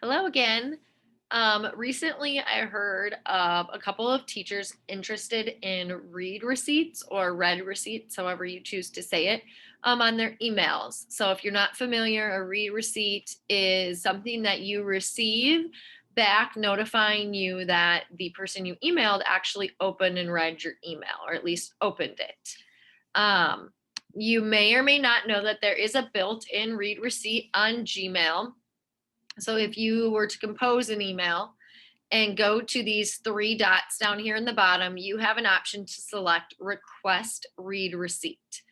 Hello again. Recently, I heard of a couple of teachers interested in read receipts or read receipts, however you choose to say it, on their emails. So, if you're not familiar, a read receipt is something that you receive back notifying you that the person you emailed actually opened and read your email, or at least opened it. Um, you may or may not know that there is a built in read receipt on Gmail. So if you were to compose an email and go to these three dots down here in the bottom, you have an option to select request read receipt.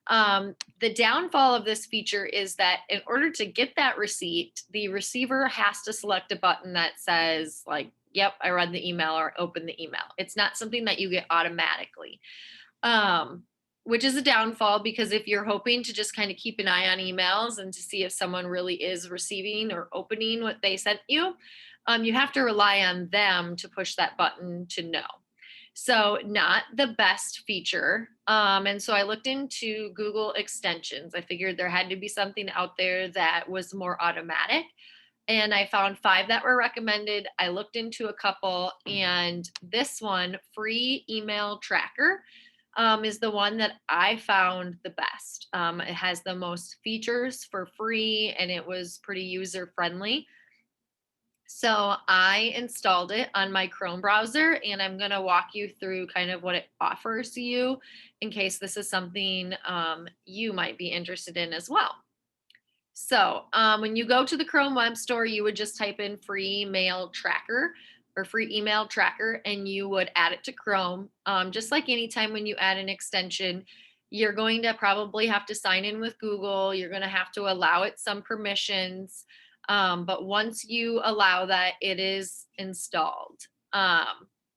The downfall of this feature is that in order to get that receipt, the receiver has to select a button that says, like, yep, I read the email or open the email. It's not something that you get automatically. Um, which is a downfall because if you're hoping to just kind of keep an eye on emails and to see if someone really is receiving or opening what they sent you, you have to rely on them to push that button to know. So, not the best feature. And so I looked into Google extensions. I figured there had to be something out there that was more automatic. And I found five that were recommended. I looked into a couple, and this one, Free Email Tracker, is the one that I found the best. It has the most features for free and it was pretty user friendly. So I installed it on my Chrome browser and I'm going to walk you through kind of what it offers you in case this is something you might be interested in as well. So when you go to the Chrome Web Store, you would just type in free mail tracker or free email tracker and you would add it to Chrome. Just like anytime when you add an extension, you're going to probably have to sign in with Google. You're going to have to allow it some permissions. But once you allow that, it is installed.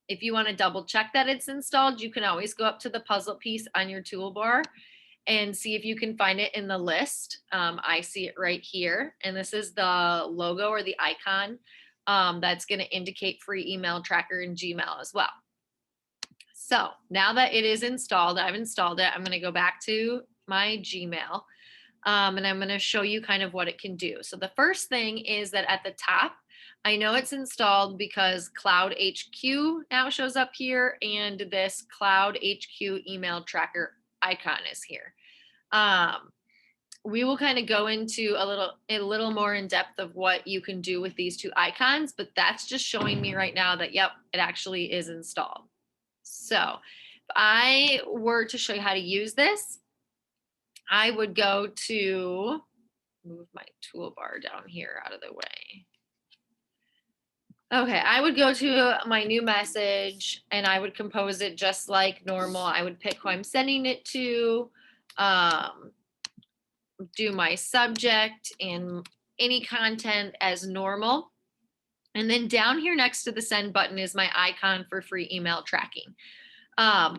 If you want to double check that it's installed, you can always go up to the puzzle piece on your toolbar and see if you can find it in the list. I see it right here. And this is the logo or the icon that's going to indicate free email tracker in Gmail as well. So now that it is installed, I've installed it. I'm going to go back to my Gmail and I'm going to show you kind of what it can do. So the first thing is that at the top, I know it's installed because Cloud HQ now shows up here and this Cloud HQ email tracker icon is here. Um, we will kind of go into a little more in depth of what you can do with these two icons, but that's just showing me right now that yep, it actually is installed. So if I were to show you how to use this, I would go to move my toolbar down here out of the way. Okay, I would go to my new message and I would compose it just like normal. I would pick who I'm sending it to, um, do my subject and any content as normal. And then down here next to the send button is my icon for free email tracking.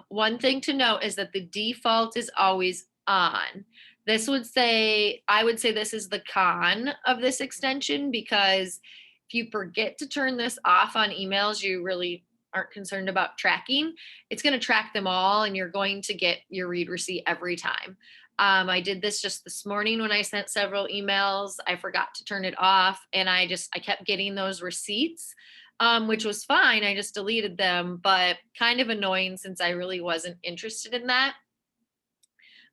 One thing to note is that the default is always on. I would say this is the con of this extension because if you forget to turn this off on emails, you really aren't concerned about tracking. It's going to track them all and you're going to get your read receipt every time. I did this just this morning when I sent several emails. I forgot to turn it off and I kept getting those receipts, which was fine. I just deleted them, but kind of annoying since I really wasn't interested in that.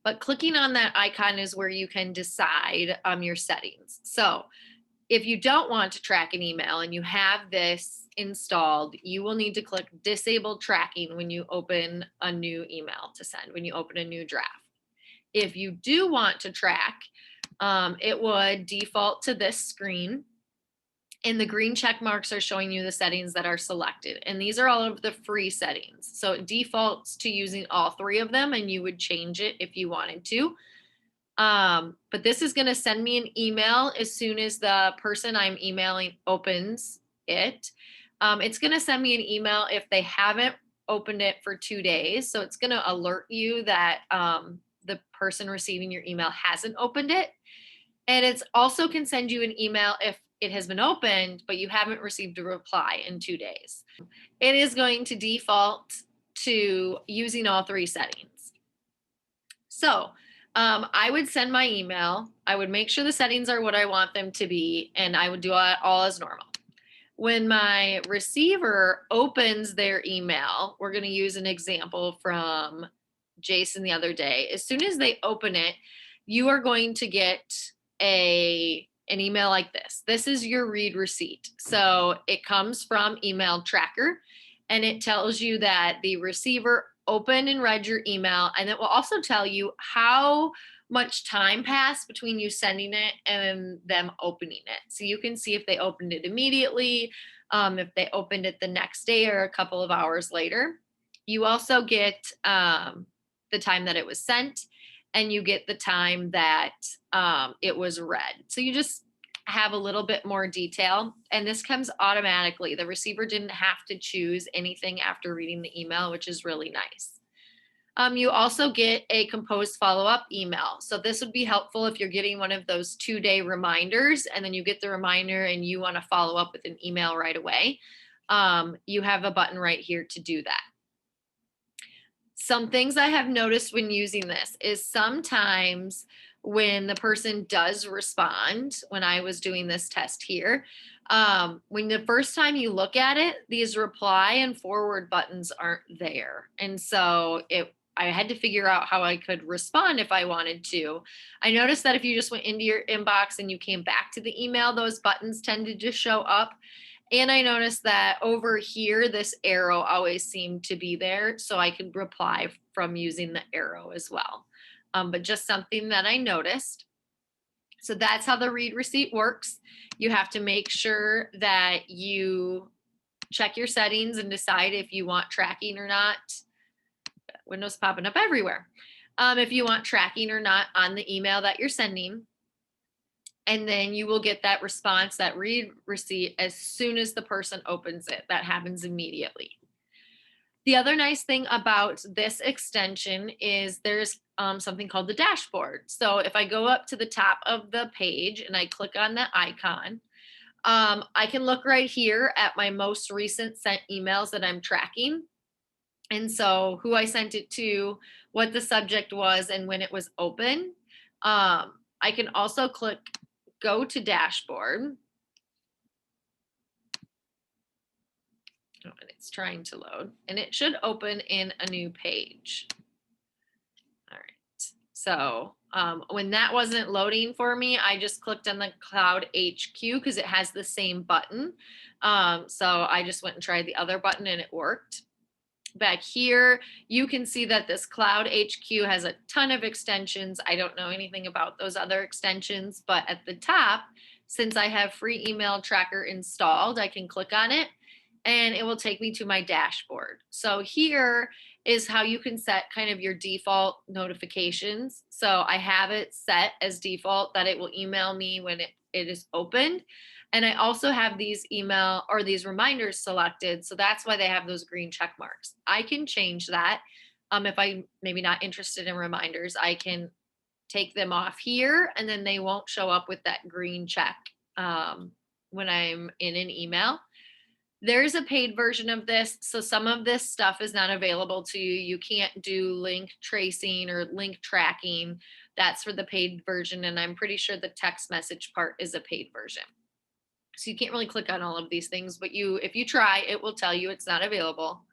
But clicking on that icon is where you can decide your settings. So if you don't want to track an email and you have this installed, you will need to click disable tracking when you open a new email to send, when you open a new draft. If you do want to track, it would default to this screen and the green check marks are showing you the settings that are selected. And these are all of the free settings. So it defaults to using all three of them and you would change it if you wanted to. But this is going to send me an email as soon as the person I'm emailing opens it. It's going to send me an email if they haven't opened it for 2 days. So it's going to alert you that the person receiving your email hasn't opened it. And it's also can send you an email if it has been opened, but you haven't received a reply in 2 days. It is going to default to using all three settings. So I would send my email. I would make sure the settings are what I want them to be, and I would do it all as normal. When my receiver opens their email, we're going to use an example from Jason the other day. As soon as they open it, you are going to get an email like this. This is your read receipt. So it comes from Email Tracker, and it tells you that the receiver opened and read your email, and it will also tell you how much time passed between you sending it and them opening it. So you can see if they opened it immediately, if they opened it the next day or a couple of hours later. You also get the time that it was sent, and you get the time that it was read. So you just have a little bit more detail, and this comes automatically. The receiver didn't have to choose anything after reading the email, which is really nice. You also get a composed follow-up email. So this would be helpful if you're getting one of those 2-day reminders and then you get the reminder and you want to follow up with an email right away. You have a button right here to do that. Some things I have noticed when using this is sometimes when the person does respond, when I was doing this test here, when the first time you look at it, these reply and forward buttons aren't there. And so I had to figure out how I could respond if I wanted to. I noticed that if you just went into your inbox and you came back to the email, those buttons tended to show up. And I noticed that over here, this arrow always seemed to be there. So I could reply from using the arrow as well. But just something that I noticed. So that's how the read receipt works. You have to make sure that you check your settings and decide if you want tracking or not. Windows popping up everywhere. If you want tracking or not on the email that you're sending. And then you will get that response, that read receipt, as soon as the person opens it. That happens immediately. The other nice thing about this extension is there's something called the dashboard. So if I go up to the top of the page and I click on that icon, I can look right here at my most recent sent emails that I'm tracking. And so who I sent it to, what the subject was, and when it was open. I can also click go to dashboard. Oh, and it's trying to load, and it should open in a new page. All right. So when that wasn't loading for me, I just clicked on the Cloud HQ because it has the same button. So I just went and tried the other button and it worked. Back here, you can see that this Cloud HQ has a ton of extensions. I don't know anything about those other extensions, but at the top, since I have free email tracker installed, I can click on it and it will take me to my dashboard. So here is how you can set kind of your default notifications. So I have it set as default that it will email me when it is opened. And I also have these email or these reminders selected. So that's why they have those green check marks. I can change that. If I'm maybe not interested in reminders, I can take them off here and then they won't show up with that green check when I'm in an email. There's a paid version of this. So some of this stuff is not available to you. You can't do link tracing or link tracking. That's for the paid version. And I'm pretty sure the text message part is a paid version. So you can't really click on all of these things, but if you try, it will tell you it's not available.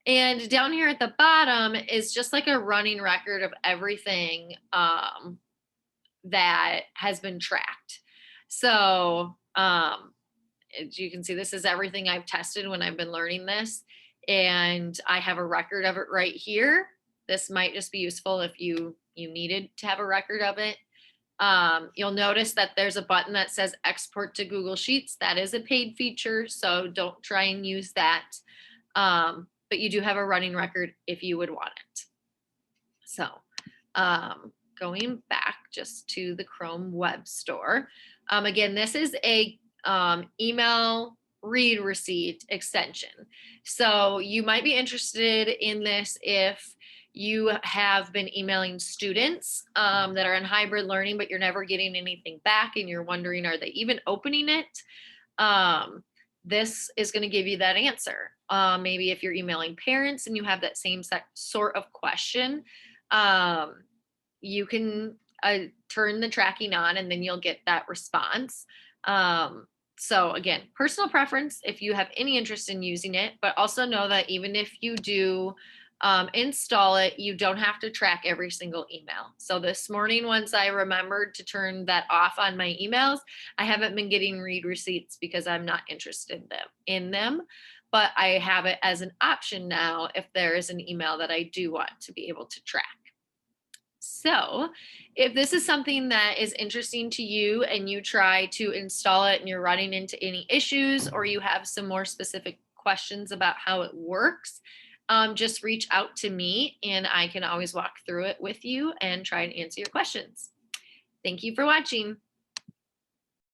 And down here at the bottom is just like a running record of everything that has been tracked. So as you can see, this is everything I've tested when I've been learning this. And I have a record of it right here. This might just be useful if you needed to have a record of it. You'll notice that there's a button that says export to Google Sheets. That is a paid feature, so don't try and use that. But you do have a running record if you would want it. So going back just to the Chrome Web Store. Again, this is a email read receipt extension. So you might be interested in this if you have been emailing students that are in hybrid learning, but you're never getting anything back and you're wondering, are they even opening it? This is going to give you that answer. Maybe if you're emailing parents and you have that same sort of question, you can turn the tracking on and then you'll get that response. Um, so again, personal preference if you have any interest in using it, but also know that even if you do install it, you don't have to track every single email. So this morning, once I remembered to turn that off on my emails, I haven't been getting read receipts because I'm not interested in them. But I have it as an option now if there is an email that I do want to be able to track. So, if this is something that is interesting to you and you try to install it and you're running into any issues or you have some more specific questions about how it works, just reach out to me and I can always walk through it with you and try and answer your questions. Thank you for watching.